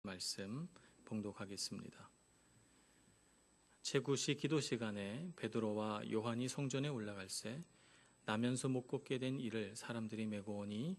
말씀 봉독하겠습니다. 제9시 기도 시간에 베드로와 요한이 성전에 올라갈새 나면서 못 걷게 된 이를 사람들이 메고 오니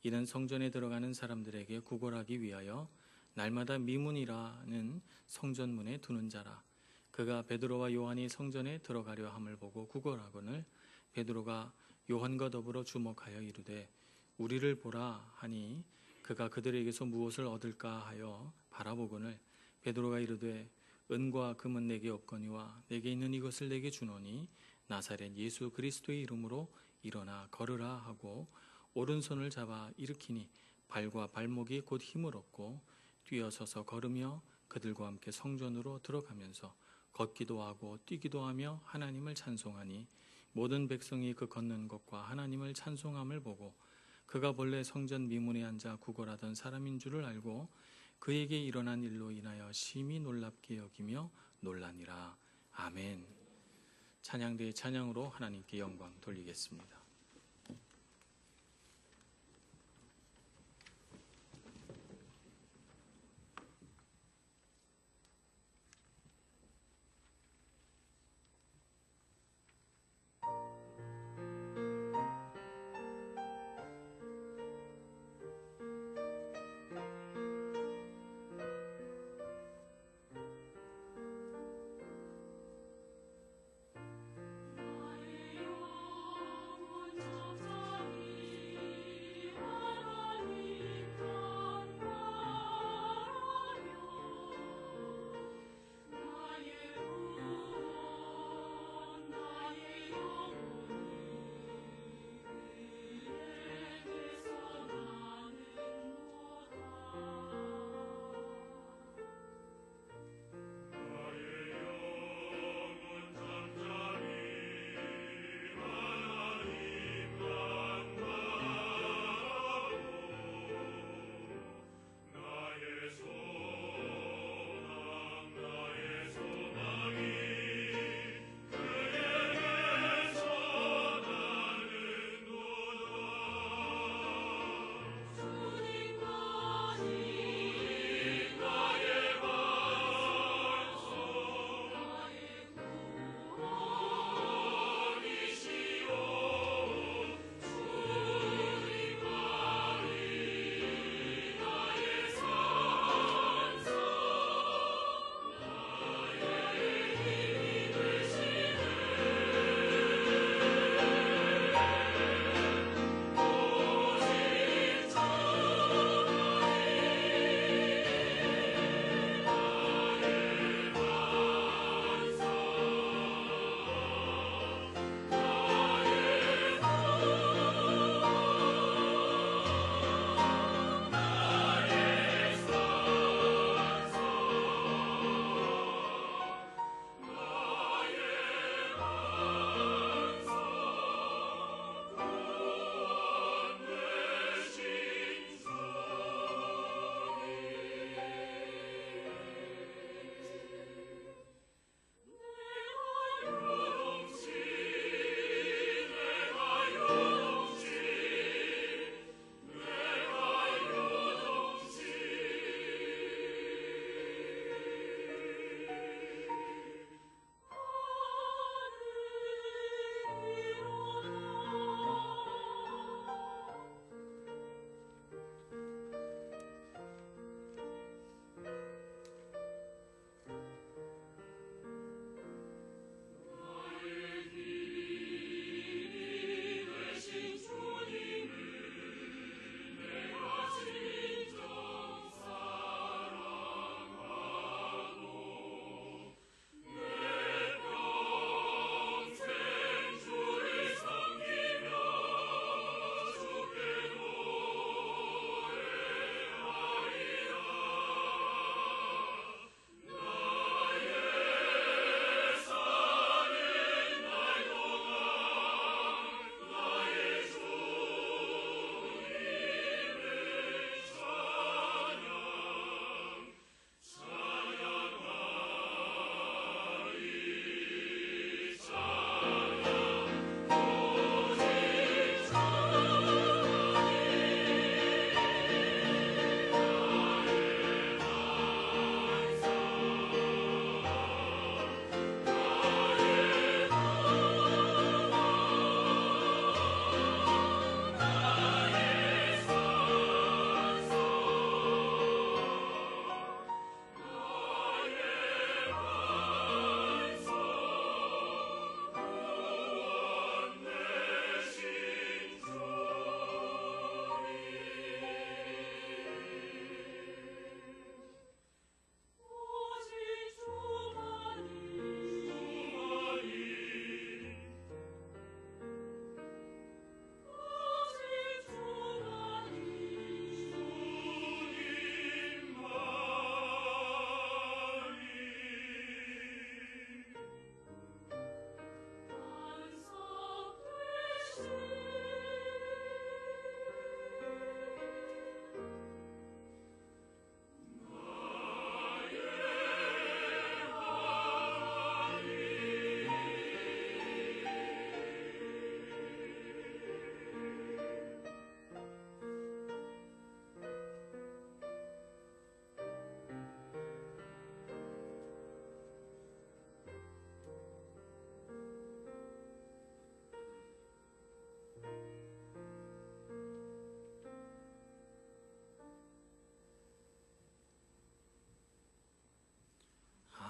이는 성전에 들어가는 사람들에게 구걸하기 위하여 날마다 미문이라는 성전문에 두는 자라. 그가 베드로와 요한이 성전에 들어가려 함을 보고 구걸하거늘 베드로가 요한과 더불어 주목하여 이르되 우리를 보라 하니 그가 그들에게서 무엇을 얻을까 하여 바라보거늘 베드로가 이르되 은과 금은 내게 없거니와 내게 있는 이것을 내게 주노니 나사렛 예수 그리스도의 이름으로 일어나 걸으라 하고 오른손을 잡아 일으키니 발과 발목이 곧 힘을 얻고 뛰어서서 걸으며 그들과 함께 성전으로 들어가면서 걷기도 하고 뛰기도 하며 하나님을 찬송하니 모든 백성이 그 걷는 것과 하나님을 찬송함을 보고 그가 본래 성전 미문에 앉아 구걸하던 사람인 줄을 알고 그에게 일어난 일로 인하여 심히 놀랍게 여기며 놀라니라. 아멘. 찬양대의 찬양으로 하나님께 영광 돌리겠습니다.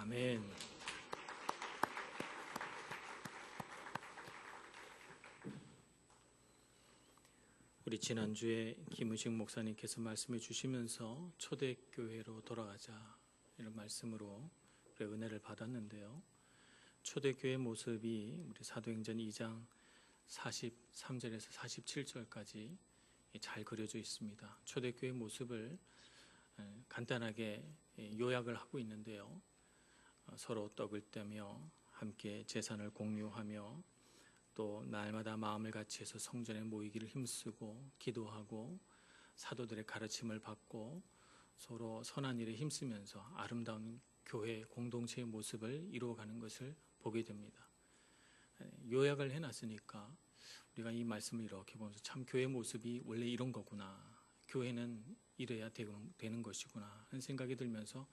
아멘. 우리 지난주에 김의식 목사님께서 말씀해 주시면서 초대교회로 돌아가자 이런 말씀으로 은혜를 받았는데요. 초대교회 모습이 우리 사도행전 2장 43절에서 47절까지 잘 그려져 있습니다. 초대교회 모습을 간단하게 요약을 하고 있는데요. 서로 떡을 떼며 함께 제산을 공유하며 또 날마다 마음을 같이해서 성전에 모이기를 힘쓰고 기도하고 사도들의 가르침을 받고 서로 선한 일에 힘쓰면서 아름다운 교회 공동체의 모습을 이루어가는 것을 보게 됩니다. 요약을 해놨으니까 우리가 이 말씀을 이렇게 보면서 참 교회 모습이 원래 이런 거구나, 교회는 이래야 되는 것이구나 하는 생각이 들면서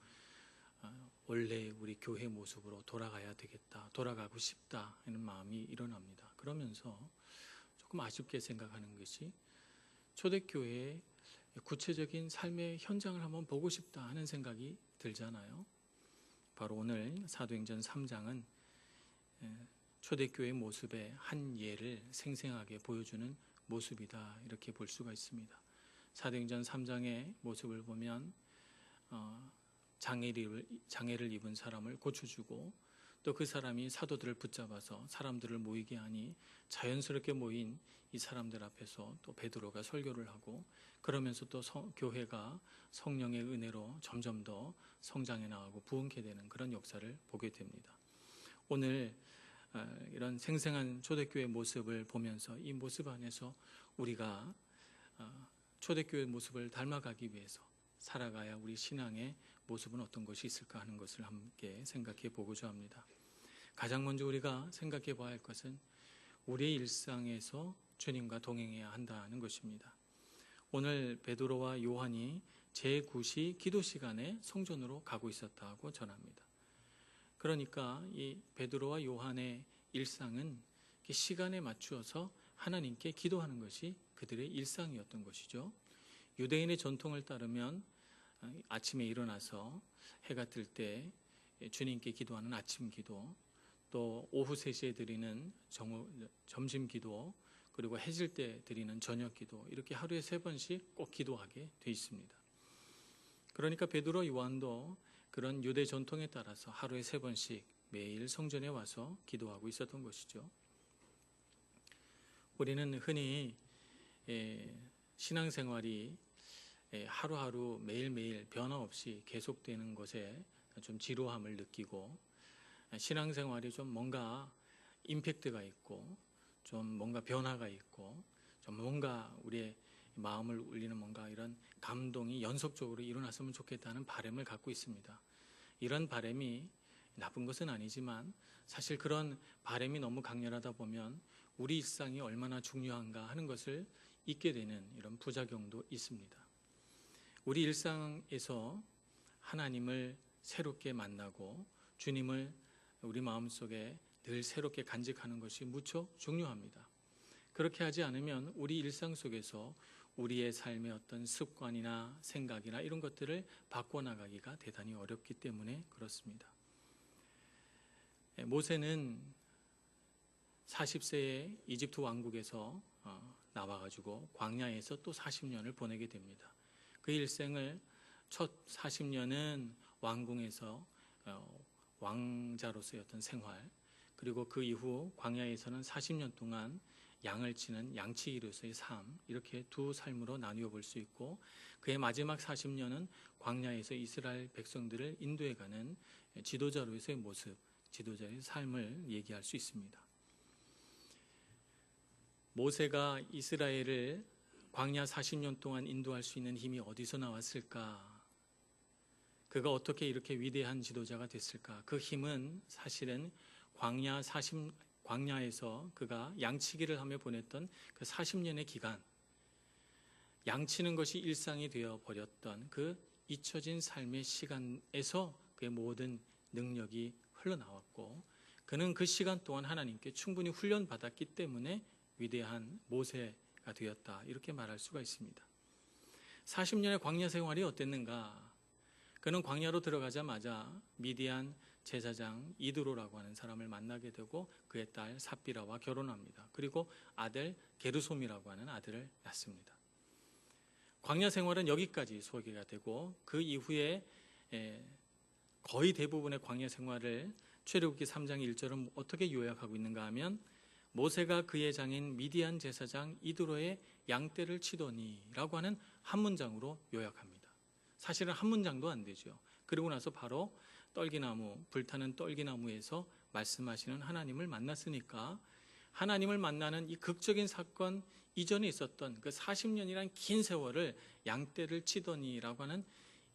원래 우리 교회 모습으로 돌아가야 되겠다, 돌아가고 싶다 하는 마음이 일어납니다. 그러면서 조금 아쉽게 생각하는 것이 초대교회의 구체적인 삶의 현장을 한번 보고 싶다 하는 생각이 들잖아요. 바로 오늘 사도행전 3장은 초대교회 모습의 한 예를 생생하게 보여주는 모습이다 이렇게 볼 수가 있습니다. 사도행전 3장의 모습을 보면 장애를 입은 사람을 고쳐주고 또 그 사람이 사도들을 붙잡아서 사람들을 모이게 하니 자연스럽게 모인 이 사람들 앞에서 또 베드로가 설교를 하고 그러면서 또 교회가 성령의 은혜로 점점 더 성장해 나가고 부흥케 되는 그런 역사를 보게 됩니다. 오늘 이런 생생한 초대교회 모습을 보면서 이 모습 안에서 우리가 초대교회 모습을 닮아가기 위해서 살아가야 우리 신앙의 모습은 어떤 것이 있을까 하는 것을 함께 생각해 보고자 합니다. 가장 먼저 우리가 생각해 봐야 할 것은 우리의 일상에서 주님과 동행해야 한다는 것입니다. 오늘 베드로와 요한이 제9시 기도 시간에 성전으로 가고 있었다고 전합니다. 그러니까 이 베드로와 요한의 일상은 시간에 맞추어서 하나님께 기도하는 것이 그들의 일상이었던 것이죠. 유대인의 전통을 따르면 아침에 일어나서 해가 뜰 때 주님께 기도하는 아침 기도, 또 오후 3시에 드리는 점심 기도, 그리고 해질 때 드리는 저녁 기도, 이렇게 하루에 3번씩 꼭 기도하게 돼 있습니다. 그러니까 베드로 요한도 그런 유대 전통에 따라서 하루에 3번씩 매일 성전에 와서 기도하고 있었던 것이죠. 우리는 흔히 신앙생활이 하루하루 매일매일 변화 없이 계속되는 것에 좀 지루함을 느끼고 신앙생활이 좀 뭔가 임팩트가 있고 좀 뭔가 변화가 있고 좀 뭔가 우리의 마음을 울리는 뭔가 이런 감동이 연속적으로 일어났으면 좋겠다는 바람을 갖고 있습니다. 이런 바람이 나쁜 것은 아니지만 사실 그런 바람이 너무 강렬하다 보면 우리 일상이 얼마나 중요한가 하는 것을 잊게 되는 이런 부작용도 있습니다. 우리 일상에서 하나님을 새롭게 만나고 주님을 우리 마음속에 늘 새롭게 간직하는 것이 무척 중요합니다. 그렇게 하지 않으면 우리 일상 속에서 우리의 삶의 어떤 습관이나 생각이나 이런 것들을 바꿔나가기가 대단히 어렵기 때문에 그렇습니다. 모세는 40세에 이집트 왕국에서 나와가지고 광야에서 또 40년을 보내게 됩니다. 그 일생을 첫 40년은 왕궁에서 왕자로서의 어떤 생활, 그리고 그 이후 광야에서는 40년 동안 양을 치는 양치기로서의 삶, 이렇게 두 삶으로 나누어 볼 수 있고 그의 마지막 40년은 광야에서 이스라엘 백성들을 인도해가는 지도자로서의 모습, 지도자의 삶을 얘기할 수 있습니다. 모세가 이스라엘을 광야 40년 동안 인도할 수 있는 힘이 어디서 나왔을까? 그가 어떻게 이렇게 위대한 지도자가 됐을까? 그 힘은 사실은 광야에서 그가 양치기를 하며 보냈던 그 40년의 기간, 양치는 것이 일상이 되어 버렸던 그 잊혀진 삶의 시간에서 그의 모든 능력이 흘러나왔고 그는 그 시간 동안 하나님께 충분히 훈련받았기 때문에 위대한 모세가 되었다, 이렇게 말할 수가 있습니다. 40년의 광야 생활이 어땠는가? 그는 광야로 들어가자마자 미디안 제사장 이드로라고 하는 사람을 만나게 되고 그의 딸 삽비라와 결혼합니다. 그리고 아들 게르솜이라고 하는 아들을 낳습니다. 광야 생활은 여기까지 소개가 되고 그 이후에 거의 대부분의 광야 생활을 출애굽기 3장 1절은 어떻게 요약하고 있는가 하면 모세가 그의 장인 미디안 제사장 이드로의 양떼를 치더니라고 하는 한 문장으로 요약합니다. 사실은 한 문장도 안 되죠. 그리고 나서 바로 떨기나무, 불타는 떨기나무에서 말씀하시는 하나님을 만났으니까 하나님을 만나는 이 극적인 사건 이전에 있었던 그 40년이란 긴 세월을 양떼를 치더니라고 하는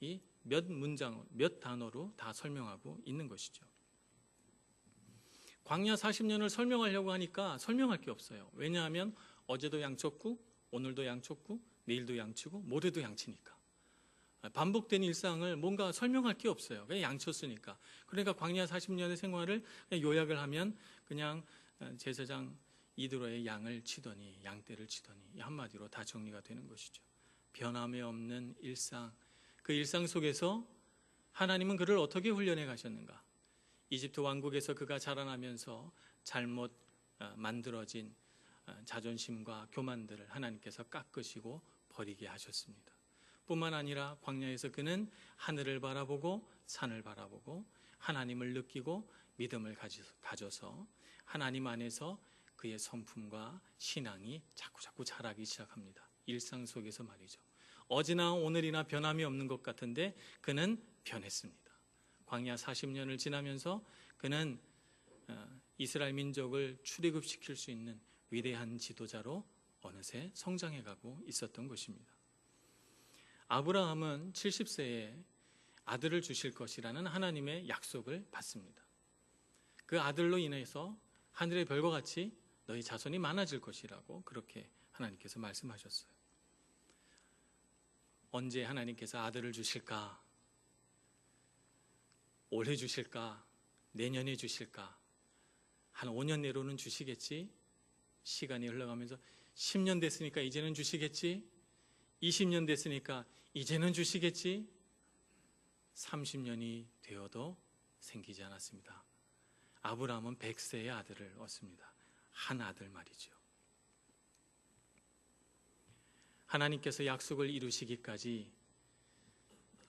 이 몇 문장, 몇 단어로 다 설명하고 있는 것이죠. 광야 40년을 설명하려고 하니까 설명할 게 없어요. 왜냐하면 어제도 양쳤고 오늘도 양쳤고 내일도 양치고 모레도 양치니까. 반복된 일상을 뭔가 설명할 게 없어요. 그냥 양쳤으니까. 그러니까 광야 40년의 생활을 요약을 하면 그냥 제사장 이드로의 양을 치더니 양떼를 치더니 한마디로 다 정리가 되는 것이죠. 변함이 없는 일상, 그 일상 속에서 하나님은 그를 어떻게 훈련해 가셨는가? 이집트 왕국에서 그가 자라나면서 잘못 만들어진 자존심과 교만들을 하나님께서 깎으시고 버리게 하셨습니다. 뿐만 아니라 광야에서 그는 하늘을 바라보고 산을 바라보고 하나님을 느끼고 믿음을 가져서 하나님 안에서 그의 성품과 신앙이 자꾸 자라기 시작합니다. 일상 속에서 말이죠. 어제나 오늘이나 변함이 없는 것 같은데 그는 변했습니다. 광야 40년을 지나면서 그는 이스라엘 민족을 출애굽시킬 수 있는 위대한 지도자로 어느새 성장해가고 있었던 것입니다. 아브라함은 70세에 아들을 주실 것이라는 하나님의 약속을 받습니다. 그 아들로 인해서 하늘의 별과 같이 너희 자손이 많아질 것이라고 그렇게 하나님께서 말씀하셨어요. 언제 하나님께서 아들을 주실까? 올해 주실까? 내년에 주실까? 한 5년 내로는 주시겠지? 시간이 흘러가면서 10년 됐으니까 이제는 주시겠지? 20년 됐으니까 이제는 주시겠지? 30년이 되어도 생기지 않았습니다. 아브라함은 100세의 아들을 얻습니다. 한 아들 말이죠. 하나님께서 약속을 이루시기까지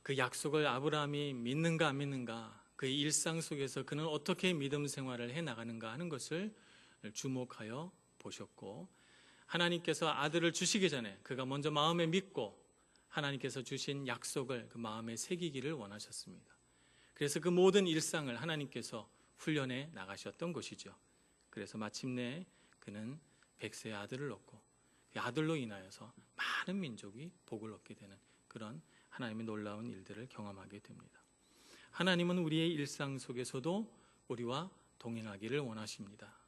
그 약속을 아브라함이 믿는가 안 믿는가, 그의 일상 속에서 그는 어떻게 믿음 생활을 해나가는가 하는 것을 주목하여 보셨고, 하나님께서 아들을 주시기 전에 그가 먼저 마음에 믿고 하나님께서 주신 약속을 그 마음에 새기기를 원하셨습니다. 그래서 그 모든 일상을 하나님께서 훈련해 나가셨던 것이죠. 그래서 마침내 그는 100세의 아들을 얻고 그 아들로 인하여서 많은 민족이 복을 얻게 되는 그런 하나님의 놀라운 일들을 경험하게 됩니다. 하나님은 우리의 일상 속에서도 우리와 동행하기를 원하십니다.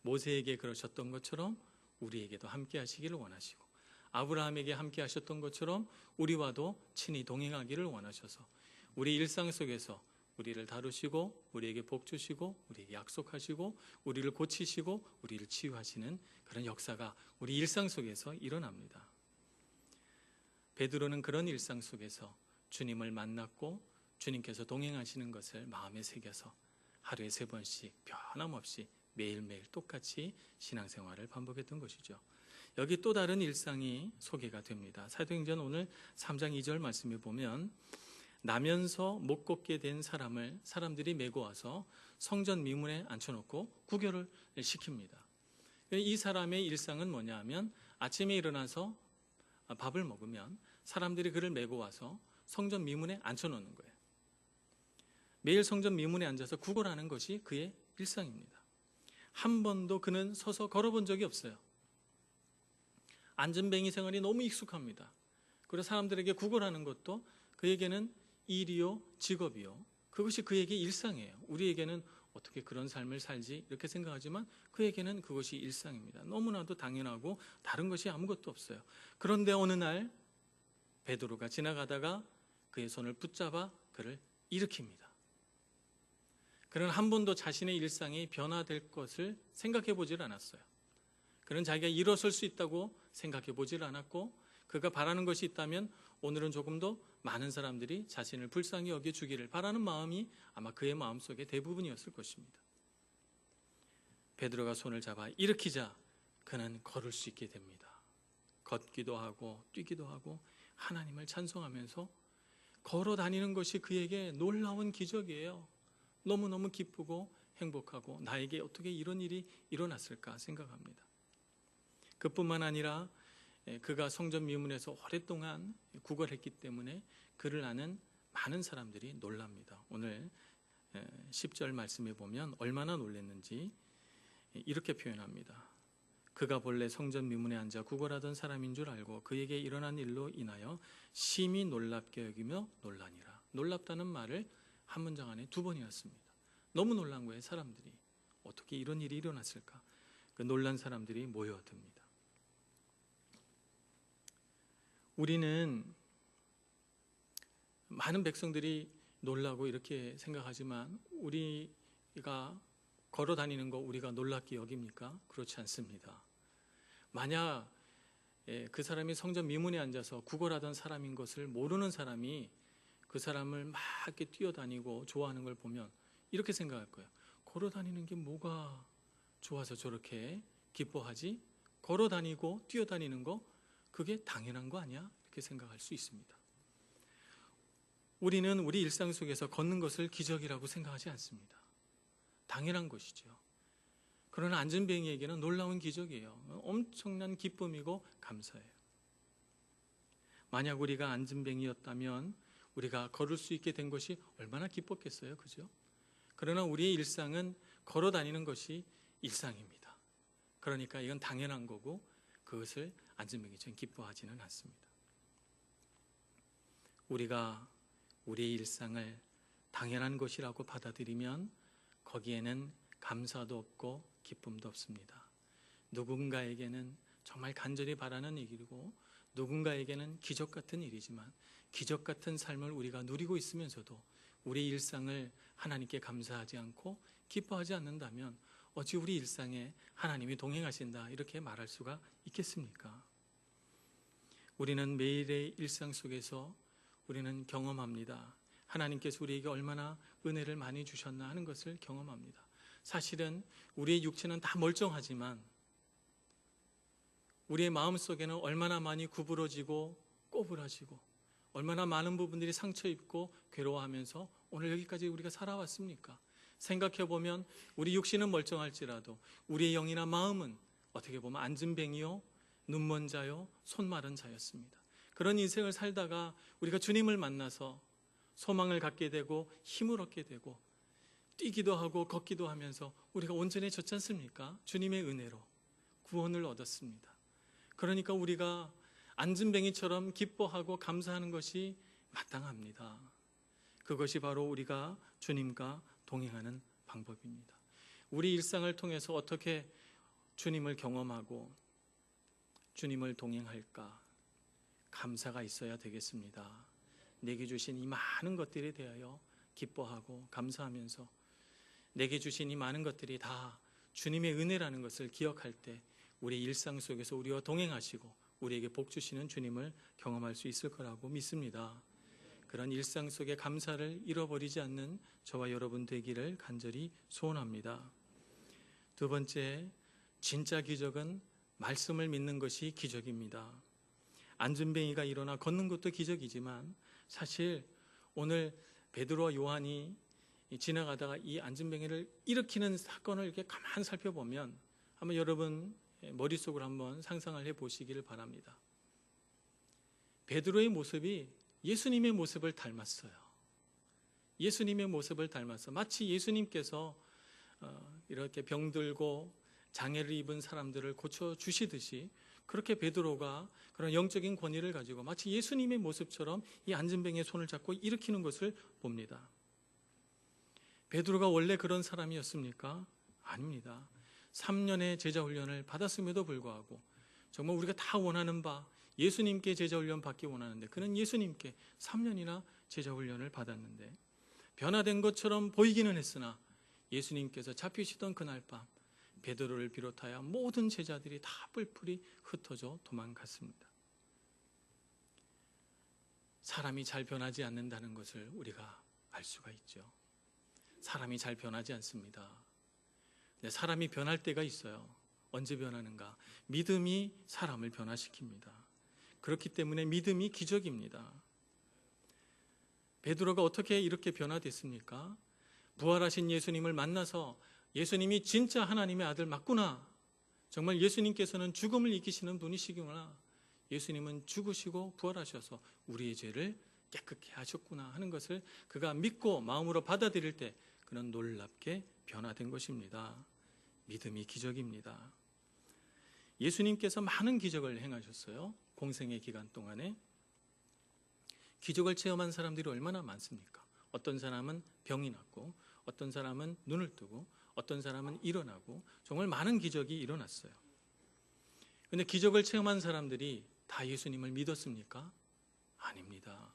모세에게 그러셨던 것처럼 우리에게도 함께 하시기를 원하시고, 아브라함에게 함께 하셨던 것처럼 우리와도 친히 동행하기를 원하셔서 우리 일상 속에서 우리를 다루시고 우리에게 복 주시고 우리에게 약속하시고 우리를 고치시고 우리를 치유하시는 그런 역사가 우리 일상 속에서 일어납니다. 베드로는 그런 일상 속에서 주님을 만났고 주님께서 동행하시는 것을 마음에 새겨서 하루에 3번씩 변함없이 매일매일 똑같이 신앙생활을 반복했던 것이죠. 여기 또 다른 일상이 소개가 됩니다. 사도행전 오늘 3장 2절 말씀에 보면 나면서 못 걷게 된 사람들이 메고 와서 성전 미문에 앉혀놓고 구결을 시킵니다. 이 사람의 일상은 뭐냐 하면 아침에 일어나서 밥을 먹으면 사람들이 그를 메고 와서 성전 미문에 앉혀놓는 거예요. 매일 성전 미문에 앉아서 구걸하는 것이 그의 일상입니다. 한 번도 그는 서서 걸어본 적이 없어요. 앉은뱅이 생활이 너무 익숙합니다. 그리고 사람들에게 구걸하는 것도 그에게는 일이요 직업이요, 그것이 그에게 일상이에요. 우리에게는 어떻게 그런 삶을 살지 이렇게 생각하지만 그에게는 그것이 일상입니다. 너무나도 당연하고 다른 것이 아무것도 없어요. 그런데 어느 날 베드로가 지나가다가 그의 손을 붙잡아 그를 일으킵니다. 그는 한 번도 자신의 일상이 변화될 것을 생각해 보질 않았어요. 그는 자기가 일어설 수 있다고 생각해 보질 않았고, 그가 바라는 것이 있다면 오늘은 조금 더 많은 사람들이 자신을 불쌍히 여겨주기를 바라는 마음이 아마 그의 마음속에 대부분이었을 것입니다. 베드로가 손을 잡아 일으키자 그는 걸을 수 있게 됩니다. 걷기도 하고 뛰기도 하고 하나님을 찬송하면서 걸어 다니는 것이 그에게 놀라운 기적이에요. 너무너무 기쁘고 행복하고 나에게 어떻게 이런 일이 일어났을까 생각합니다. 그뿐만 아니라 그가 성전 미문에서 오랫동안 구걸했기 때문에 그를 아는 많은 사람들이 놀랍니다. 오늘 10절 말씀에 보면 얼마나 놀랐는지 이렇게 표현합니다. 그가 본래 성전 미문에 앉아 구걸하던 사람인 줄 알고 그에게 일어난 일로 인하여 심히 놀랍게 여기며 놀라니라. 놀랍다는 말을 한 문장 안에 2번이나 씁니다. 너무 놀란 거예요. 사람들이 어떻게 이런 일이 일어났을까. 그 놀란 사람들이 모여듭니다. 우리는 많은 백성들이 놀라고 이렇게 생각하지만 우리가 걸어 다니는 거 우리가 놀랍게 여깁니까? 그렇지 않습니다. 만약 그 사람이 성전 미문에 앉아서 구걸하던 사람인 것을 모르는 사람이 그 사람을 막 이렇게 뛰어다니고 좋아하는 걸 보면 이렇게 생각할 거예요. 걸어 다니는 게 뭐가 좋아서 저렇게 기뻐하지? 걸어 다니고 뛰어다니는 거 그게 당연한 거 아니야? 이렇게 생각할 수 있습니다. 우리는 우리 일상 속에서 걷는 것을 기적이라고 생각하지 않습니다. 당연한 것이죠. 그러나 안전뱅이에게는 놀라운 기적이에요. 엄청난 기쁨이고 감사해요. 만약 우리가 안전뱅이였다면 우리가 걸을 수 있게 된 것이 얼마나 기뻤겠어요. 그죠? 그러나 우리의 일상은 걸어 다니는 것이 일상입니다. 그러니까 이건 당연한 거고 그것을 안전뱅이처럼 기뻐하지는 않습니다. 우리가 우리의 일상을 당연한 것이라고 받아들이면 거기에는 감사도 없고 기쁨도 없습니다. 누군가에게는 정말 간절히 바라는 일이고 누군가에게는 기적 같은 일이지만 기적 같은 삶을 우리가 누리고 있으면서도 우리 일상을 하나님께 감사하지 않고 기뻐하지 않는다면 어찌 우리 일상에 하나님이 동행하신다 이렇게 말할 수가 있겠습니까? 우리는 매일의 일상 속에서 우리는 경험합니다. 하나님께서 우리에게 얼마나 은혜를 많이 주셨나 하는 것을 경험합니다. 사실은 우리의 육체는 다 멀쩡하지만 우리의 마음속에는 얼마나 많이 구부러지고 꼬부라지고 얼마나 많은 부분들이 상처 입고 괴로워하면서 오늘 여기까지 우리가 살아왔습니까? 생각해보면 우리 육신은 멀쩡할지라도 우리의 영이나 마음은 어떻게 보면 안진뱅이요, 눈먼 자요, 손 마른 자였습니다. 그런 인생을 살다가 우리가 주님을 만나서 소망을 갖게 되고 힘을 얻게 되고 뛰기도 하고 걷기도 하면서 우리가 온전해졌지 않습니까? 주님의 은혜로 구원을 얻었습니다. 그러니까 우리가 안진뱅이처럼 기뻐하고 감사하는 것이 마땅합니다. 그것이 바로 우리가 주님과 동행하는 방법입니다. 우리 일상을 통해서 어떻게 주님을 경험하고 주님을 동행할까? 감사가 있어야 되겠습니다. 내게 주신 이 많은 것들에 대하여 기뻐하고 감사하면서 내게 주신 이 많은 것들이 다 주님의 은혜라는 것을 기억할 때 우리 일상 속에서 우리와 동행하시고 우리에게 복 주시는 주님을 경험할 수 있을 거라고 믿습니다. 그런 일상 속의 감사를 잃어버리지 않는 저와 여러분 되기를 간절히 소원합니다. 2번째, 진짜 기적은 말씀을 믿는 것이 기적입니다. 안진뱅이가 일어나 걷는 것도 기적이지만 사실 오늘 베드로와 요한이 지나가다가 이 안진뱅이를 일으키는 사건을 이렇게 가만히 살펴보면 한번 여러분 머릿속으로 한번 상상을 해보시기를 바랍니다. 베드로의 모습이 예수님의 모습을 닮았어요. 예수님의 모습을 닮았어. 마치 예수님께서 이렇게 병들고 장애를 입은 사람들을 고쳐주시듯이 그렇게 베드로가 그런 영적인 권위를 가지고 마치 예수님의 모습처럼 이 안진뱅이의 손을 잡고 일으키는 것을 봅니다. 베드로가 원래 그런 사람이었습니까? 아닙니다. 3년의 제자훈련을 받았음에도 불구하고 정말 우리가 다 원하는 바 예수님께 제자훈련 받기 원하는데 그는 예수님께 3년이나 제자훈련을 받았는데 변화된 것처럼 보이기는 했으나 예수님께서 잡히시던 그날 밤 베드로를 비롯하여 모든 제자들이 다 뿔뿔이 흩어져 도망갔습니다. 사람이 잘 변하지 않는다는 것을 우리가 알 수가 있죠. 사람이 잘 변하지 않습니다. 근데 사람이 변할 때가 있어요. 언제 변하는가? 믿음이 사람을 변화시킵니다. 그렇기 때문에 믿음이 기적입니다. 베드로가 어떻게 이렇게 변화됐습니까? 부활하신 예수님을 만나서 예수님이 진짜 하나님의 아들 맞구나. 정말 예수님께서는 죽음을 이기시는 분이시구나. 예수님은 죽으시고 부활하셔서 우리의 죄를 깨끗게 하셨구나 하는 것을 그가 믿고 마음으로 받아들일 때 그는 놀랍게 변화된 것입니다. 믿음이 기적입니다. 예수님께서 많은 기적을 행하셨어요. 공생의 기간 동안에. 기적을 체험한 사람들이 얼마나 많습니까? 어떤 사람은 병이 낫고, 어떤 사람은 눈을 뜨고, 어떤 사람은 일어나고, 정말 많은 기적이 일어났어요. 그런데 기적을 체험한 사람들이 다 예수님을 믿었습니까? 아닙니다.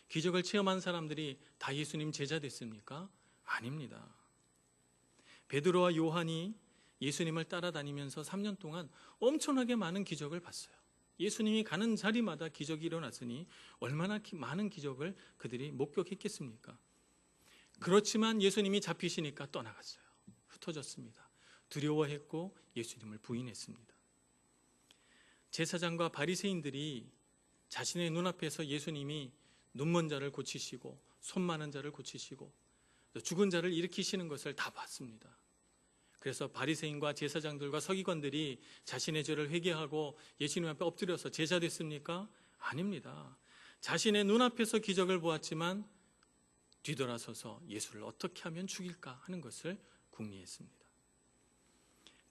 기적을 체험한 사람들이 다 예수님 제자 됐습니까? 아닙니다. 베드로와 요한이 예수님을 따라다니면서 3년 동안 엄청나게 많은 기적을 봤어요. 예수님이 가는 자리마다 기적이 일어났으니 얼마나 많은 기적을 그들이 목격했겠습니까? 그렇지만 예수님이 잡히시니까 떠나갔어요. 흩어졌습니다. 두려워했고 예수님을 부인했습니다. 제사장과 바리새인들이 자신의 눈앞에서 예수님이 눈먼 자를 고치시고 손 많은 자를 고치시고 죽은 자를 일으키시는 것을 다 봤습니다. 그래서 바리새인과 제사장들과 서기관들이 자신의 죄를 회개하고 예수님 앞에 엎드려서 제자 됐습니까? 아닙니다. 자신의 눈앞에서 기적을 보았지만 뒤돌아서서 예수를 어떻게 하면 죽일까 하는 것을 궁리했습니다.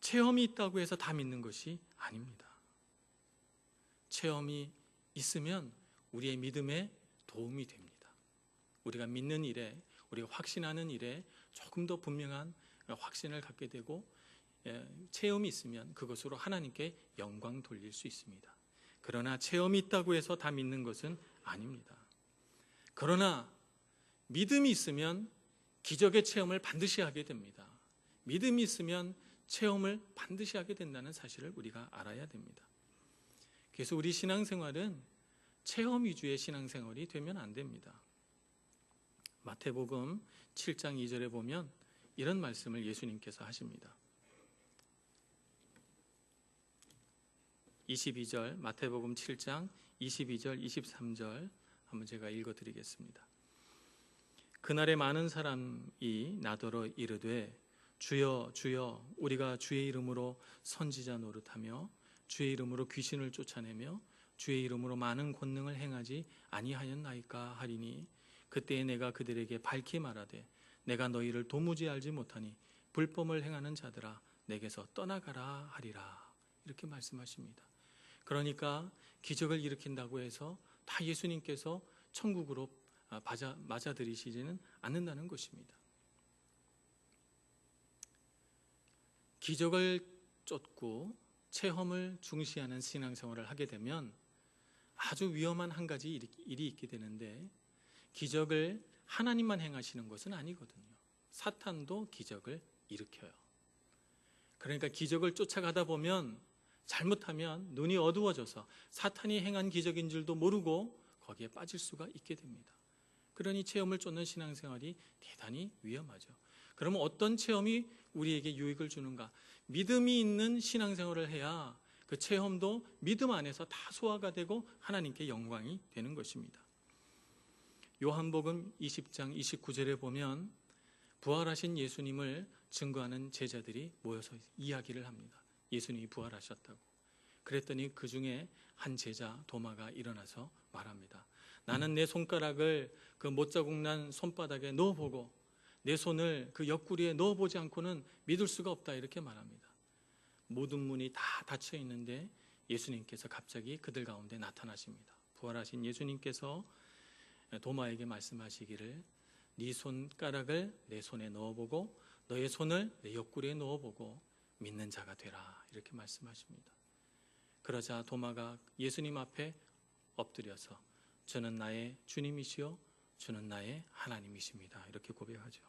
체험이 있다고 해서 다 믿는 것이 아닙니다. 체험이 있으면 우리의 믿음에 도움이 됩니다. 우리가 믿는 일에, 우리가 확신하는 일에 조금 더 분명한 확신을 갖게 되고 체험이 있으면 그것으로 하나님께 영광 돌릴 수 있습니다. 그러나 체험이 있다고 해서 다 믿는 것은 아닙니다. 그러나 믿음이 있으면 기적의 체험을 반드시 하게 됩니다. 믿음이 있으면 체험을 반드시 하게 된다는 사실을 우리가 알아야 됩니다. 그래서 우리 신앙생활은 체험 위주의 신앙생활이 되면 안 됩니다. 마태복음 7장 2절에 보면 이런 말씀을 예수님께서 하십니다. 22절, 마태복음 7장 22절, 23절 한번 제가 읽어드리겠습니다. 그날에 많은 사람이 나더러 이르되 주여 주여 우리가 주의 이름으로 선지자 노릇하며 주의 이름으로 귀신을 쫓아내며 주의 이름으로 많은 권능을 행하지 아니하였나이까 하리니 그때에 내가 그들에게 밝히 말하되 내가 너희를 도무지 알지 못하니 불법을 행하는 자들아 내게서 떠나가라 하리라. 이렇게 말씀하십니다. 그러니까 기적을 일으킨다고 해서 다 예수님께서 천국으로 맞아들이시지는 않는다는 것입니다. 기적을 쫓고 체험을 중시하는 신앙생활을 하게 되면 아주 위험한 한 가지 일이 있게 되는데 기적을 하나님만 행하시는 것은 아니거든요. 사탄도 기적을 일으켜요. 그러니까 기적을 쫓아가다 보면 잘못하면 눈이 어두워져서 사탄이 행한 기적인 줄도 모르고 거기에 빠질 수가 있게 됩니다. 그러니 체험을 쫓는 신앙생활이 대단히 위험하죠. 그러면 어떤 체험이 우리에게 유익을 주는가? 믿음이 있는 신앙생활을 해야 그 체험도 믿음 안에서 다 소화가 되고 하나님께 영광이 되는 것입니다. 요한복음 20장 29절에 보면 부활하신 예수님을 증거하는 제자들이 모여서 이야기를 합니다. 예수님이 부활하셨다고. 그랬더니 그 중에 한 제자 도마가 일어나서 말합니다. 나는 내 손가락을 그 못자국 난 손바닥에 넣어보고 내 손을 그 옆구리에 넣어보지 않고는 믿을 수가 없다 이렇게 말합니다. 모든 문이 다 닫혀 있는데 예수님께서 갑자기 그들 가운데 나타나십니다. 부활하신 예수님께서 도마에게 말씀하시기를 네 손가락을 내 손에 넣어보고 너의 손을 내 옆구리에 넣어보고 믿는 자가 되라 이렇게 말씀하십니다. 그러자 도마가 예수님 앞에 엎드려서 저는 나의 주님이시요 주는 나의 하나님이십니다 이렇게 고백하죠.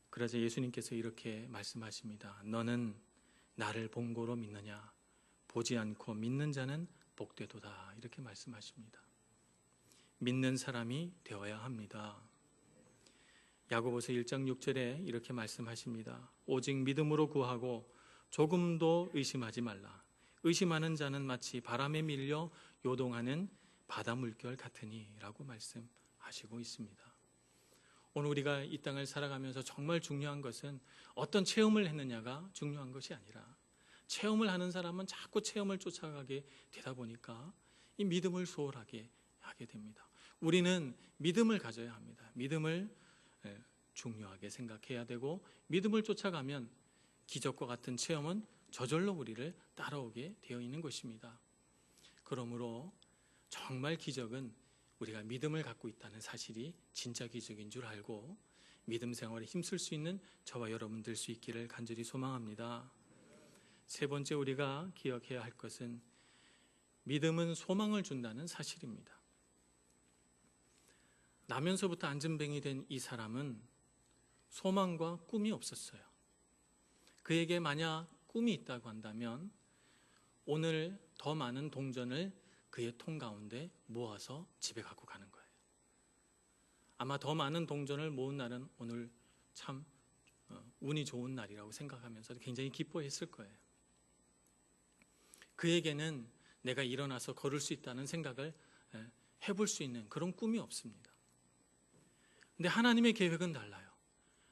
그러자 예수님께서 이렇게 말씀하십니다. 너는 나를 본고로 믿느냐? 보지 않고 믿는 자는 복되도다 이렇게 말씀하십니다. 믿는 사람이 되어야 합니다. 야고보서 1장 6절에 이렇게 말씀하십니다. 오직 믿음으로 구하고 조금도 의심하지 말라. 의심하는 자는 마치 바람에 밀려 요동하는 바다 물결 같으니 라고 말씀하시고 있습니다. 오늘 우리가 이 땅을 살아가면서 정말 중요한 것은 어떤 체험을 했느냐가 중요한 것이 아니라 체험을 하는 사람은 자꾸 체험을 쫓아가게 되다 보니까 이 믿음을 소홀하게 하게 됩니다. 우리는 믿음을 가져야 합니다. 믿음을 중요하게 생각해야 되고 믿음을 쫓아가면 기적과 같은 체험은 저절로 우리를 따라오게 되어 있는 것입니다. 그러므로 정말 기적은 우리가 믿음을 갖고 있다는 사실이 진짜 기적인 줄 알고 믿음 생활에 힘쓸 수 있는 저와 여러분 될 수 있기를 간절히 소망합니다. 세 번째 우리가 기억해야 할 것은 믿음은 소망을 준다는 사실입니다. 나면서부터 안진뱅이 된 이 사람은 소망과 꿈이 없었어요. 그에게 만약 꿈이 있다고 한다면 오늘 더 많은 동전을 그의 통 가운데 모아서 집에 갖고 가는 거예요. 아마 더 많은 동전을 모은 날은 오늘 참 운이 좋은 날이라고 생각하면서 굉장히 기뻐했을 거예요. 그에게는 내가 일어나서 걸을 수 있다는 생각을 해볼 수 있는 그런 꿈이 없습니다. 근데 하나님의 계획은 달라요.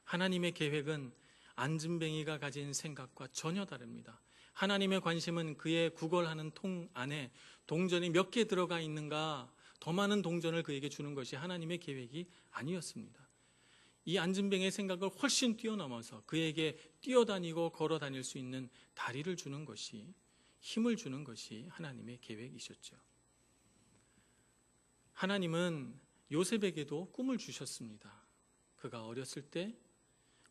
하나님의 계획은 안진뱅이가 가진 생각과 전혀 다릅니다. 하나님의 관심은 그의 구걸하는 통 안에 동전이 몇 개 들어가 있는가, 더 많은 동전을 그에게 주는 것이 하나님의 계획이 아니었습니다. 이 안진뱅이의 생각을 훨씬 뛰어넘어서 그에게 뛰어다니고 걸어 다닐 수 있는 다리를 주는 것이, 힘을 주는 것이 하나님의 계획이셨죠. 하나님은 요셉에게도 꿈을 주셨습니다. 그가 어렸을 때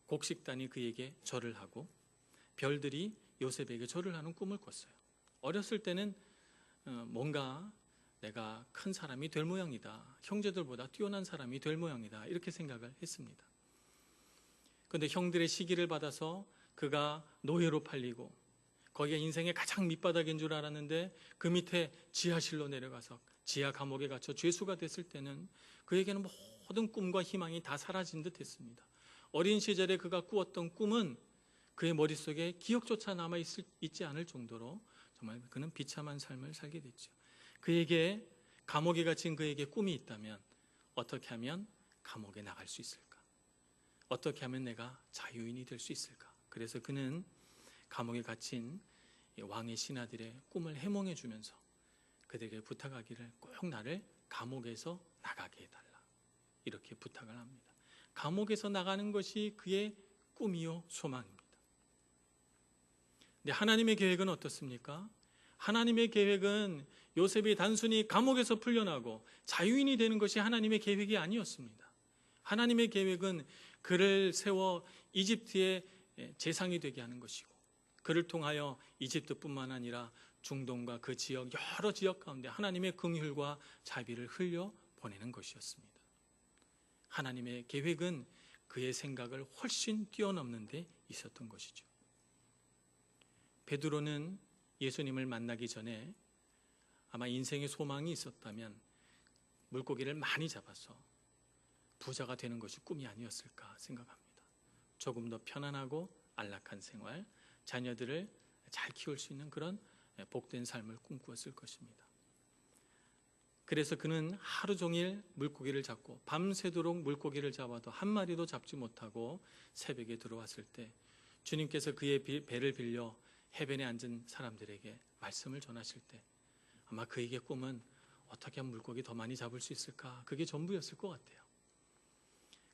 곡식단이 그에게 절을 하고 별들이 요셉에게 절을 하는 꿈을 꿨어요. 어렸을 때는 뭔가 내가 큰 사람이 될 모양이다, 형제들보다 뛰어난 사람이 될 모양이다 이렇게 생각을 했습니다. 그런데 형들의 시기를 받아서 그가 노예로 팔리고 거기가 인생의 가장 밑바닥인 줄 알았는데 그 밑에 지하실로 내려가서 지하 감옥에 갇혀 죄수가 됐을 때는 그에게는 모든 꿈과 희망이 다 사라진 듯 했습니다. 어린 시절에 그가 꾸었던 꿈은 그의 머릿속에 기억조차 남아있지 않을 정도로 정말 그는 비참한 삶을 살게 됐죠. 그에게 감옥에 갇힌 그에게 꿈이 있다면 어떻게 하면 감옥에 나갈 수 있을까? 어떻게 하면 내가 자유인이 될 수 있을까? 그래서 그는 감옥에 갇힌 왕의 신하들의 꿈을 해몽해 주면서 그들에게 부탁하기를 꼭 나를 감옥에서 나가게 해달라 이렇게 부탁을 합니다. 감옥에서 나가는 것이 그의 꿈이요 소망입니다. 근데 하나님의 계획은 어떻습니까? 하나님의 계획은 요셉이 단순히 감옥에서 풀려나고 자유인이 되는 것이 하나님의 계획이 아니었습니다. 하나님의 계획은 그를 세워 이집트의 재상이 되게 하는 것이고 그를 통하여 이집트뿐만 아니라 중동과 그 지역 여러 지역 가운데 하나님의 긍휼과 자비를 흘려 보내는 것이었습니다. 하나님의 계획은 그의 생각을 훨씬 뛰어넘는 데 있었던 것이죠. 베드로는 예수님을 만나기 전에 아마 인생의 소망이 있었다면 물고기를 많이 잡아서 부자가 되는 것이 꿈이 아니었을까 생각합니다. 조금 더 편안하고 안락한 생활, 자녀들을 잘 키울 수 있는 그런 복된 삶을 꿈꾸었을 것입니다. 그래서 그는 하루 종일 물고기를 잡고 밤새도록 물고기를 잡아도 한 마리도 잡지 못하고 새벽에 들어왔을 때 주님께서 그의 배를 빌려 해변에 앉은 사람들에게 말씀을 전하실 때 아마 그에게 꿈은 어떻게 하면 물고기 더 많이 잡을 수 있을까? 그게 전부였을 것 같아요.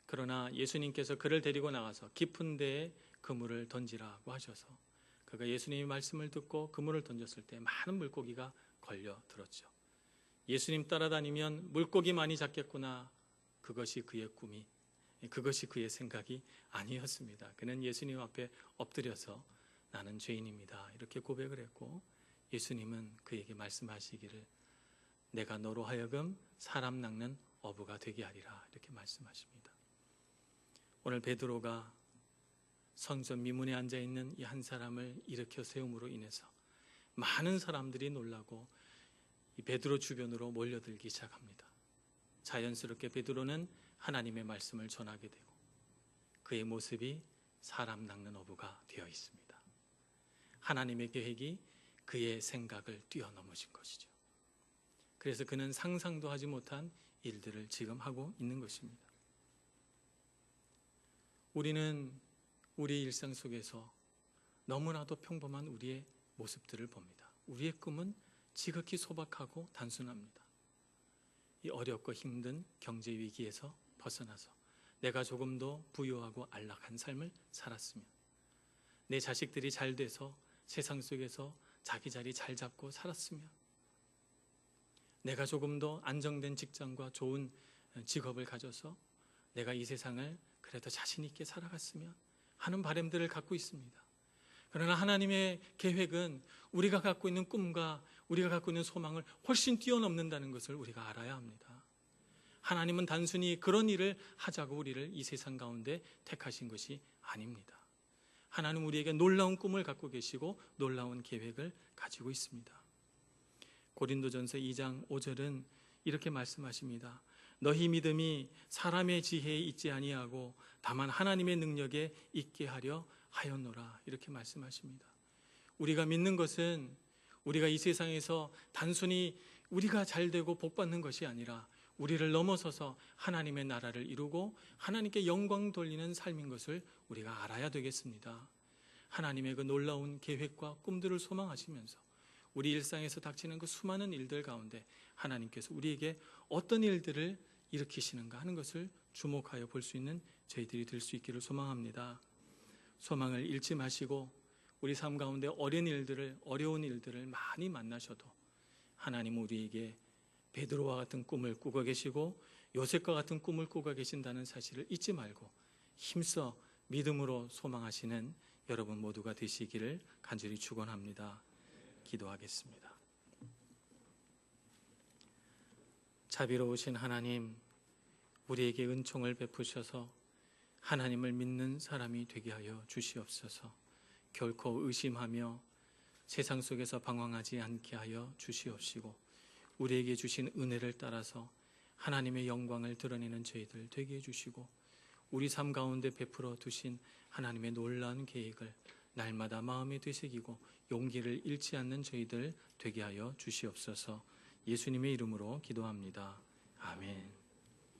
그러나 예수님께서 그를 데리고 나가서 깊은 데에 그물을 던지라고 하셔서 그가 예수님의 말씀을 듣고 그물을 던졌을 때 많은 물고기가 걸려 들었죠. 예수님 따라다니면 물고기 많이 잡겠구나. 그것이 그의 꿈이, 그것이 그의 생각이 아니었습니다. 그는 예수님 앞에 엎드려서 나는 죄인입니다 이렇게 고백을 했고 예수님은 그에게 말씀하시기를 내가 너로 하여금 사람 낚는 어부가 되게 하리라 이렇게 말씀하십니다. 오늘 베드로가 성전 미문에 앉아있는 이 한 사람을 일으켜 세움으로 인해서 많은 사람들이 놀라고 이 베드로 주변으로 몰려들기 시작합니다. 자연스럽게 베드로는 하나님의 말씀을 전하게 되고 그의 모습이 사람 낚는 어부가 되어 있습니다. 하나님의 계획이 그의 생각을 뛰어넘으신 것이죠. 그래서 그는 상상도 하지 못한 일들을 지금 하고 있는 것입니다. 우리는 우리 일상 속에서 너무나도 평범한 우리의 모습들을 봅니다. 우리의 꿈은 지극히 소박하고 단순합니다. 이 어렵고 힘든 경제 위기에서 벗어나서 내가 조금 더 부유하고 안락한 삶을 살았으면, 내 자식들이 잘 돼서 세상 속에서 자기 자리 잘 잡고 살았으면, 내가 조금 더 안정된 직장과 좋은 직업을 가져서 내가 이 세상을 그래도 자신 있게 살아갔으면 하는 바람들을 갖고 있습니다. 그러나 하나님의 계획은 우리가 갖고 있는 꿈과 우리가 갖고 있는 소망을 훨씬 뛰어넘는다는 것을 우리가 알아야 합니다. 하나님은 단순히 그런 일을 하자고 우리를 이 세상 가운데 택하신 것이 아닙니다. 하나님은 우리에게 놀라운 꿈을 갖고 계시고 놀라운 계획을 가지고 있습니다. 고린도전서 2장 5절은 이렇게 말씀하십니다. 너희 믿음이 사람의 지혜에 있지 아니하고 다만 하나님의 능력에 있게 하려 하였노라, 이렇게 말씀하십니다. 우리가 믿는 것은 우리가 이 세상에서 단순히 우리가 잘 되고 복 받는 것이 아니라 우리를 넘어서서 하나님의 나라를 이루고 하나님께 영광 돌리는 삶인 것을 우리가 알아야 되겠습니다. 하나님의 그 놀라운 계획과 꿈들을 소망하시면서 우리 일상에서 닥치는 그 수많은 일들 가운데 하나님께서 우리에게 어떤 일들을 일으키시는가 하는 것을 주목하여 볼 수 있는 저희들이 될 수 있기를 소망합니다. 소망을 잃지 마시고 우리 삶 가운데 어려운 일들을 많이 만나셔도 하나님은 우리에게 베드로와 같은 꿈을 꾸고 계시고 요셉과 같은 꿈을 꾸고 계신다는 사실을 잊지 말고 힘써 믿음으로 소망하시는 여러분 모두가 되시기를 간절히 축원합니다. 기도하겠습니다. 자비로우신 하나님, 우리에게 은총을 베푸셔서 하나님을 믿는 사람이 되게 하여 주시옵소서. 결코 의심하며 세상 속에서 방황하지 않게 하여 주시옵시고 우리에게 주신 은혜를 따라서 하나님의 영광을 드러내는 저희들 되게 해주시고 우리 삶 가운데 베풀어 두신 하나님의 놀라운 계획을 날마다 마음에 되새기고 용기를 잃지 않는 저희들 되게 하여 주시옵소서. 예수님의 이름으로 기도합니다. 아멘.